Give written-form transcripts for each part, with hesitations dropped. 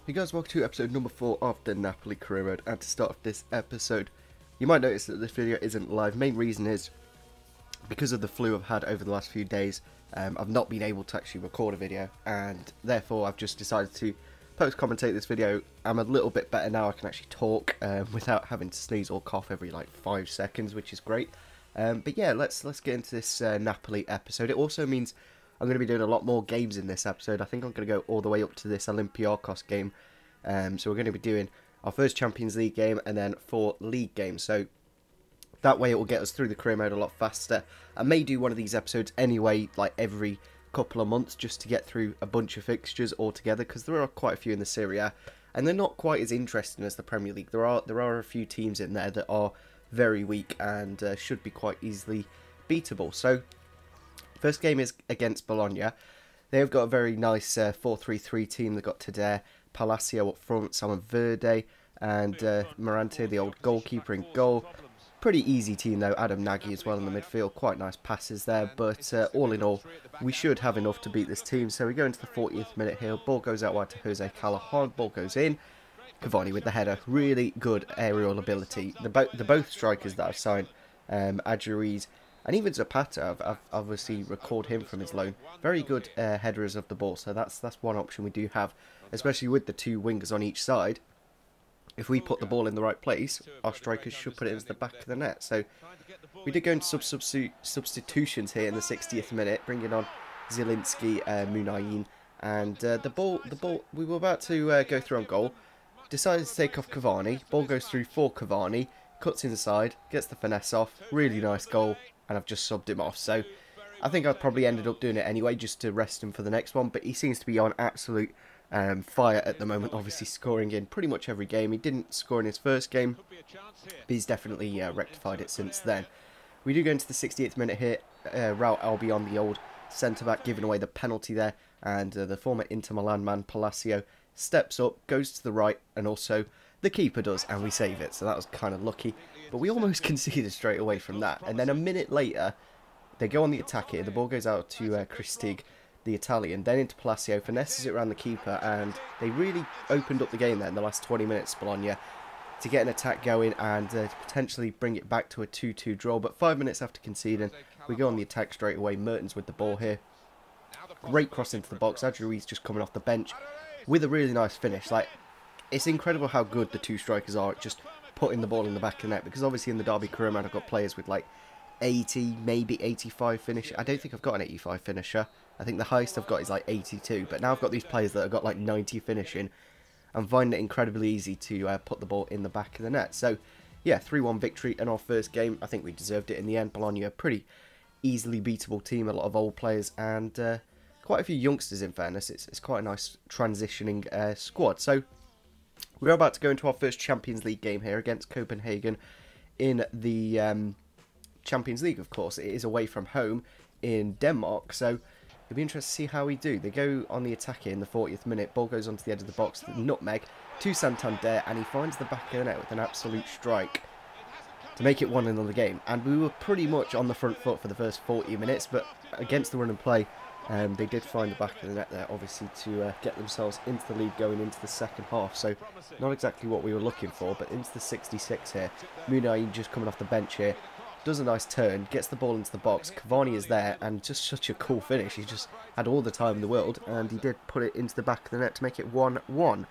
Hey guys, welcome to episode number 4 of the Napoli career mode, and to start off this episode, you might notice that this video isn't live. Main reason is because of the flu I've had over the last few days. I've not been able to actually record a video, and therefore I've just decided to post-commentate this video. I'm a little bit better now. I can actually talk without having to sneeze or cough every like 5 seconds, which is great. But yeah, let's get into this Napoli episode. It also means I'm going to be doing a lot more games in this episode. I think I'm going to go all the way up to this Olympiacos game. So we're going to be doing our first Champions League game and then 4 league games. So that way it will get us through the career mode a lot faster. I may do one of these episodes anyway, like every couple of months, just to get through a bunch of fixtures altogether, because there are quite a few in the Serie A, and they're not quite as interesting as the Premier League. There are a few teams in there that are very weak and should be quite easily beatable. So first game is against Bologna. They've got a very nice 4-3-3 team. They've got Tadeo, Palacio up front, Salmon Verde, and Morante, the old goalkeeper, in goal. Pretty easy team though. Adam Nagy as well in the midfield. Quite nice passes there, but all in all, we should have enough to beat this team. So we go into the 40th minute here. Ball goes out wide to Jose Callahan. Ball goes in. Cavani with the header. Really good aerial ability. The both strikers that I've signed, Adjuriz and even Zapata, I've obviously recalled him from his loan. Very good headers of the ball, so that's one option we do have, especially with the 2 wingers on each side. If we put the ball in the right place, our strikers should put it into the back of the net. So we did go into substitutions here in the 60th minute, bringing on Zielinski, Munayin, and the ball. We were about to go through on goal. Decided to take off Cavani. Ball goes through for Cavani, cuts inside, gets the finesse off. Really nice goal. And I've just subbed him off, so I think I probably ended up doing it anyway just to rest him for the next one. But he seems to be on absolute fire at the moment, obviously scoring in pretty much every game. He didn't score in his first game, but he's definitely rectified it since then. We do go into the 68th minute here. Raul Albion, the old centre-back, giving away the penalty there, and the former Inter Milan man Palacio steps up, goes to the right, and also the keeper does, and we save it. So that was kind of lucky. But we almost conceded straight away from that. And then a minute later, they go on the attack here. The ball goes out to Christig, the Italian. Then into Palacio, finesses it around the keeper. And they really opened up the game there in the last 20 minutes, Bologna, to get an attack going and potentially bring it back to a 2-2 draw. But 5 minutes after conceding, we go on the attack straight away. Mertens with the ball here. Great cross into the box. Adjuriz just coming off the bench with a really nice finish. Like, it's incredible how good the 2 strikers are at just putting the ball in the back of the net, because obviously in the Derby career mode I've got players with like 80, maybe 85 finish. I don't think I've got an 85 finisher. I think the highest I've got is like 82, but now I've got these players that have got like 90 finishing. I'm finding it incredibly easy to put the ball in the back of the net. So yeah, 3-1 victory in our first game. I think we deserved it in the end. Bologna, a pretty easily beatable team, a lot of old players and quite a few youngsters in fairness. It's quite a nice transitioning squad. So we're about to go into our first Champions League game here against Copenhagen in the Champions League, of course. It is away from home in Denmark, so it'll be interesting to see how we do. They go on the attack here in the 40th minute. Ball goes onto the edge of the box, nutmeg to Santander, and he finds the back of the net with an absolute strike to make it 1-0 the game. And we were pretty much on the front foot for the first 40 minutes, but against the run and play, they did find the back of the net there, obviously, to get themselves into the lead going into the second half. So not exactly what we were looking for, but into the 66 here. Munayin just coming off the bench here. Does a nice turn, gets the ball into the box. Cavani is there, and just such a cool finish. He just had all the time in the world, and he did put it into the back of the net to make it 1-1.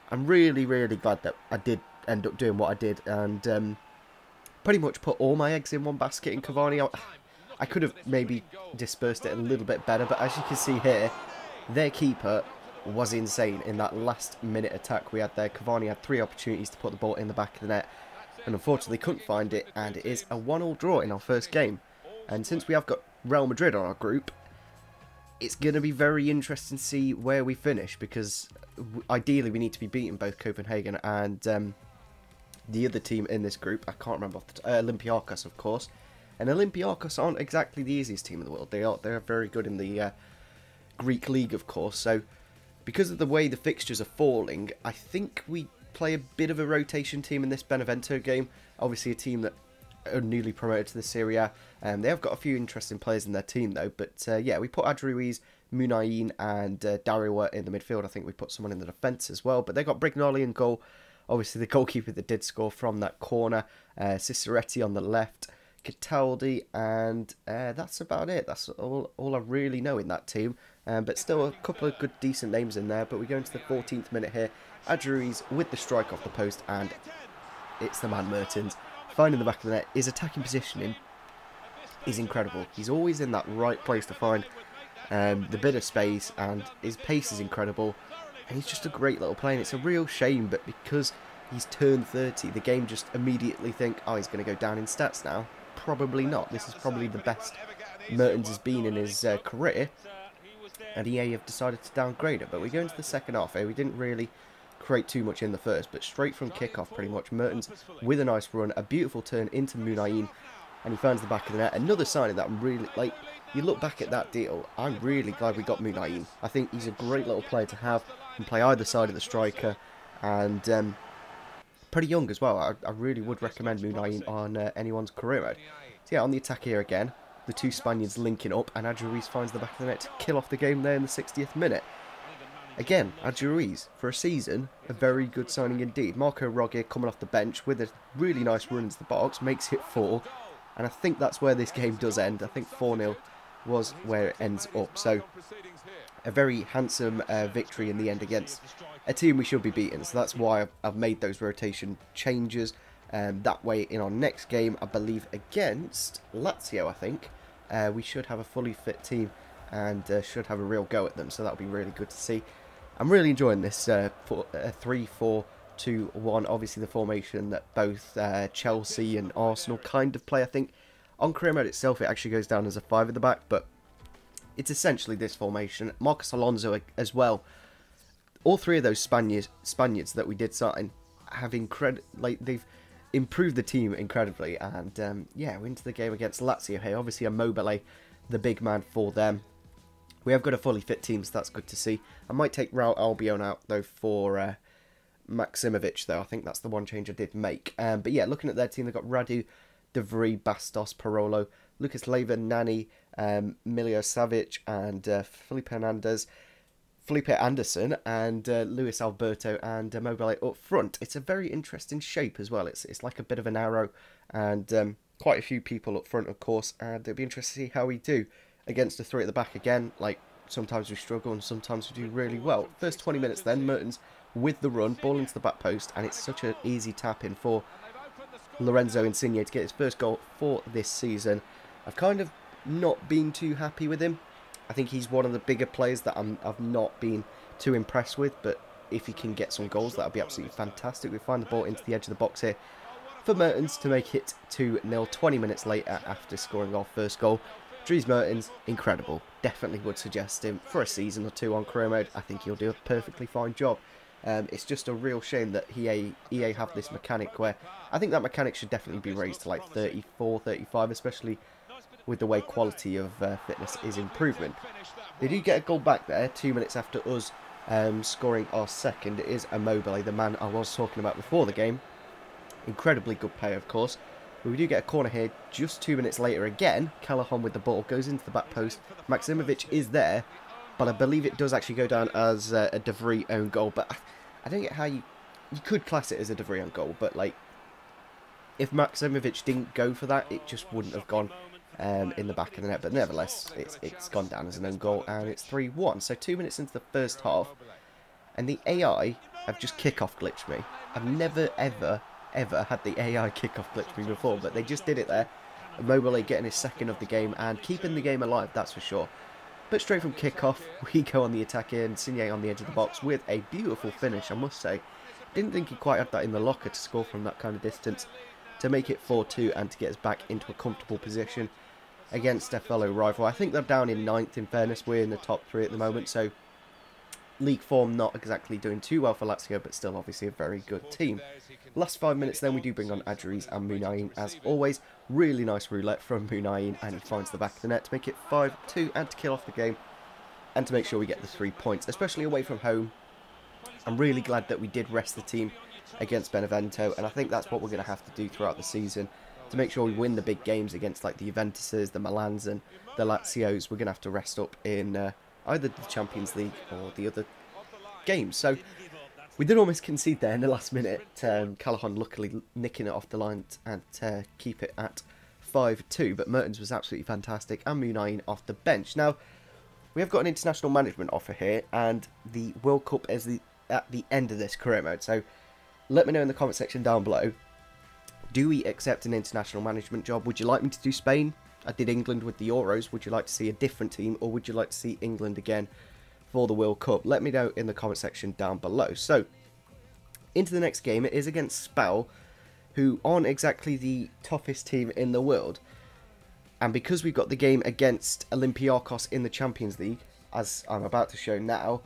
I'm really, really glad that I did end up doing what I did, and pretty much put all my eggs in one basket in Cavani. I could have maybe dispersed it a little bit better, but as you can see here, their keeper was insane in that last minute attack we had there. Cavani had 3 opportunities to put the ball in the back of the net, and unfortunately couldn't find it, and it is a 1-1 draw in our first game. And since we have got Real Madrid on our group, it's going to be very interesting to see where we finish, because ideally we need to be beating both Copenhagen and the other team in this group. I can't remember off the Olympiacos, of course. And Olympiacos aren't exactly the easiest team in the world. They're very good in the Greek league, of course. So because of the way the fixtures are falling, I think we play a bit of a rotation team in this Benevento game. Obviously a team that are newly promoted to the Serie A. They have got a few interesting players in their team though. But yeah, we put Adjuriz, Munayin and Dariwa in the midfield. I think we put someone in the defence as well. But they got Brignoli in goal. Obviously, the goalkeeper that did score from that corner. Ciceretti on the left. Cataldi, and that's about it. That's all I really know in that team. But still a couple of good, decent names in there. But we go into the 14th minute here. Adjuris with the strike off the post, and it's the man Mertens. Finding the back of the net. His attacking positioning is incredible. He's always in that right place to find the bit of space, and his pace is incredible. And he's just a great little player. And it's a real shame, but because he's turned 30, the game just immediately think, oh, he's going to go down in stats now. Probably not. This is probably the best Mertens has been in his career, and EA have decided to downgrade it. But we go into the second half here. We didn't really create too much in the first, but straight from kickoff, pretty much, Mertens with a nice run, a beautiful turn into Munayin, and he finds the back of the net. Another sign of that, I'm really, like, you look back at that deal, I'm really glad we got Munayin. I think he's a great little player to have, and play either side of the striker, and pretty young as well. I really would recommend Munayin on anyone's career mode. So yeah, on the attack here again, the two Spaniards linking up, and Adjuris finds the back of the net to kill off the game there in the 60th minute. Again, Adjuris, for a season, a very good signing indeed. Marco Rogge coming off the bench with a really nice run into the box, makes it 4, and I think that's where this game does end. I think 4-0 was where it ends up. So a very handsome victory in the end against a team we should be beating. So that's why I've made those rotation changes. That way in our next game, I believe against Lazio, I think, we should have a fully fit team and should have a real go at them. So that'll be really good to see. I'm really enjoying this 3-4-2-1. Obviously the formation that both Chelsea and Arsenal kind of play. I think on career mode itself it actually goes down as a 5 at the back, but it's essentially this formation. Marcos Alonso as well. All three of those Spaniards that we did sign have they've improved the team incredibly. And yeah, we're into the game against Lazio here. Obviously, Immobile, the big man for them. We have got a fully fit team, so that's good to see. I might take Raul Albion out though for Maximovic, though. I think that's the one change I did make. But yeah, looking at their team, they've got Radu, De Vries, Bastos, Parolo, Lucas Leiva, Nani, Milio Savic, and Felipe Anderson, and Luis Alberto and Immobile up front. It's a very interesting shape as well. It's like a bit of an arrow, and quite a few people up front, of course. And it'll be interesting to see how we do against the 3 at the back again. Like, sometimes we struggle and sometimes we do really well. First 20 minutes then, Mertens with the run, ball into the back post, and it's such an easy tap in for Lorenzo Insigne to get his first goal for this season. I've kind of not been too happy with him. I think he's one of the bigger players that I've not been too impressed with, but if he can get some goals, that would be absolutely fantastic. We find the ball into the edge of the box here for Mertens to make it 2-0 20 minutes later after scoring our first goal. Dries Mertens, incredible. Definitely would suggest him for a season or 2 on career mode. I think he'll do a perfectly fine job. It's just a real shame that EA have this mechanic where I think that mechanic should definitely be raised to like 34, 35, especially with the way quality of fitness is improving. They do get a goal back there 2 minutes after us scoring our second. It is Immobile, the man I was talking about before the game. Incredibly good player, of course. But we do get a corner here just 2 minutes later again. Callahan with the ball goes into the back post. Maximovic is there, but I believe it does actually go down as a De Vries own goal. But I don't get how you could class it as a De Vries own goal, but like if Maximovic didn't go for that, it just wouldn't have gone in the back of the net. But nevertheless, it's gone down as an own goal, and it's 3-1. So 2 minutes into the first half, and the AI have just kick-off glitched me. I've never ever had the AI kick-off glitch me before, but they just did it there. Immobile getting his second of the game and keeping the game alive, that's for sure. But straight from kick-off, we go on the attack here, and Insigne on the edge of the box with a beautiful finish, I must say. Didn't think he quite had that in the locker to score from that kind of distance, to make it 4-2 and to get us back into a comfortable position against a fellow rival. I think they're down in 9th, in fairness. We're in the top 3 at the moment, so league form not exactly doing too well for Lazio, but still obviously a very good team. Last 5 minutes then, we do bring on Adjuris and Munayin as always. Really nice roulette from Munayin, and he finds the back of the net to make it 5-2 and to kill off the game and to make sure we get the 3 points, especially away from home. I'm really glad that we did rest the team against Benevento, and I think that's what we're going to have to do throughout the season to make sure we win the big games against like the Juventuses, the Milans and the Lazios. We're going to have to rest up in either the Champions League or the other games. So we did almost concede there in the last minute. Callahan luckily nicking it off the line and keep it at 5-2. But Mertens was absolutely fantastic, and Munayin off the bench. Now, we have got an international management offer here, and the World Cup is at the end of this career mode. So let me know in the comment section down below. Do we accept an international management job? Would you like me to do Spain? I did England with the Euros. Would you like to see a different team, or would you like to see England again for the World Cup? Let me know in the comment section down below. So, into the next game. It is against Spal, who aren't exactly the toughest team in the world. And because we've got the game against Olympiacos in the Champions League, as I'm about to show now,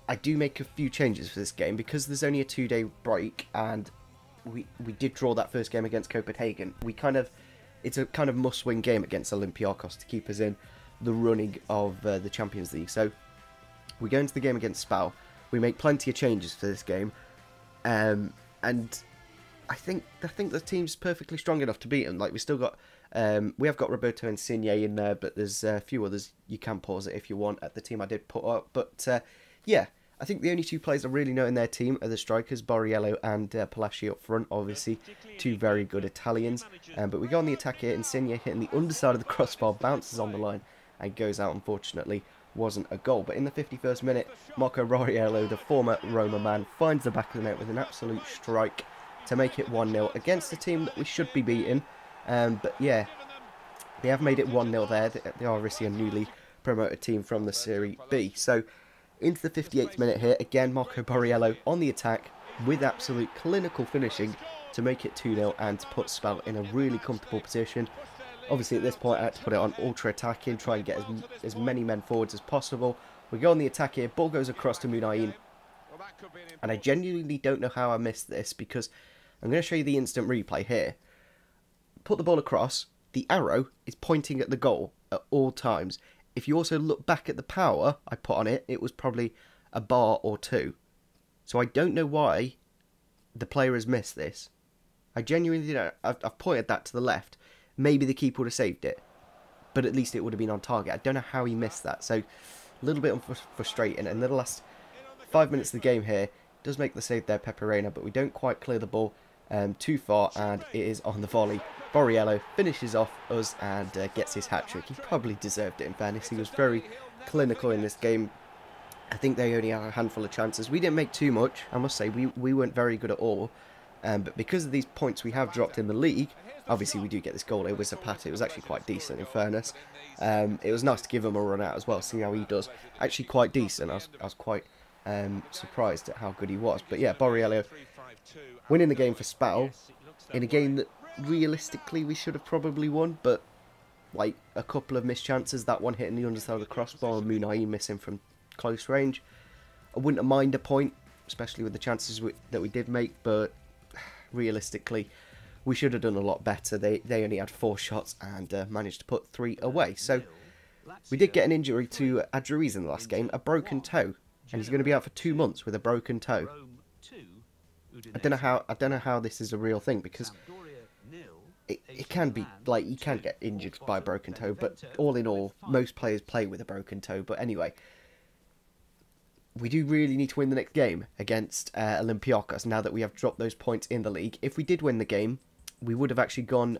I do make a few changes for this game because there's only a 2-day break, and we did draw that first game against Copenhagen. It's a kind of must-win game against Olympiacos to keep us in the running of the Champions League. So we go into the game against Spal. We make plenty of changes for this game, and I think the team's perfectly strong enough to beat them. Like, we have got Roberto Insigne in there, but there's a few others. You can pause it if you want at the team I did put up. But yeah, I think the only two players I really know in their team are the strikers, Borriello and Palacio up front. Obviously, two very good Italians. But we go on the attack here. Insigne hitting the underside of the crossbar, bounces on the line and goes out. Unfortunately, wasn't a goal. But in the 51st minute, Marco Borriello, the former Roma man, finds the back of the net with an absolute strike to make it 1-0 against a team that we should be beating. But yeah, they have made it 1-0 there. They are obviously a newly promoted team from the Serie B. So into the 58th minute here, again Marco Borriello on the attack with absolute clinical finishing to make it 2-0 and to put Spal in a really comfortable position. Obviously at this point I had to put it on ultra attacking, try and get as many men forwards as possible. We go on the attack here, ball goes across to Munayin, and I genuinely don't know how I missed this, because I'm going to show you the instant replay here. Put the ball across, the arrow is pointing at the goal at all times. If you also look back at the power I put on it, it was probably a bar or two. So I don't know why the player has missed this. I genuinely don't. I've pointed that to the left. Maybe the keeper would have saved it, but at least it would have been on target. I don't know how he missed that. So a little bit frustrating. And the last 5 minutes of the game here does make the save there, Peperena, but we don't quite clear the ball too far, and it is on the volley. Borriello finishes off us and gets his hat-trick. He probably deserved it, in fairness. He was very clinical in this game. I think they only had a handful of chances. We didn't make too much, I must say. We weren't very good at all. But because of these points we have dropped in the league, obviously we do get this goal. It was a pat. It was actually quite decent, in fairness. It was nice to give him a run out as well, see how he does. Actually quite decent. I was quite surprised at how good he was. But yeah, Borriello winning the game for Spal in a game that realistically we should have probably won, but like a couple of missed chances, that one hitting the underside of the crossbar and Munayin missing from close range. I wouldn't have minded a point, especially with the chances that we did make, but realistically we should have done a lot better. They only had 4 shots and managed to put 3 away. So we did get an injury to Adruiz in the last game, a broken toe, and he's going to be out for 2 months with a broken toe. I don't know how this is a real thing, because it can be, like, you can get injured by a broken toe, but all in all, most players play with a broken toe. But anyway, we do really need to win the next game against Olympiacos now that we have dropped those points in the league. If we did win the game, we would have actually gone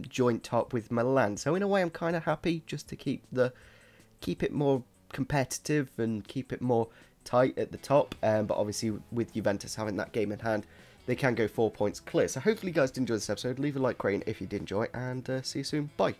joint top with Milan. So in a way, I'm kind of happy just to keep it more competitive and keep it more tight at the top. But obviously, with Juventus having that game in hand, they can go 4 points clear. So hopefully you guys did enjoy this episode. Leave a like rating if you did enjoy, and see you soon. Bye.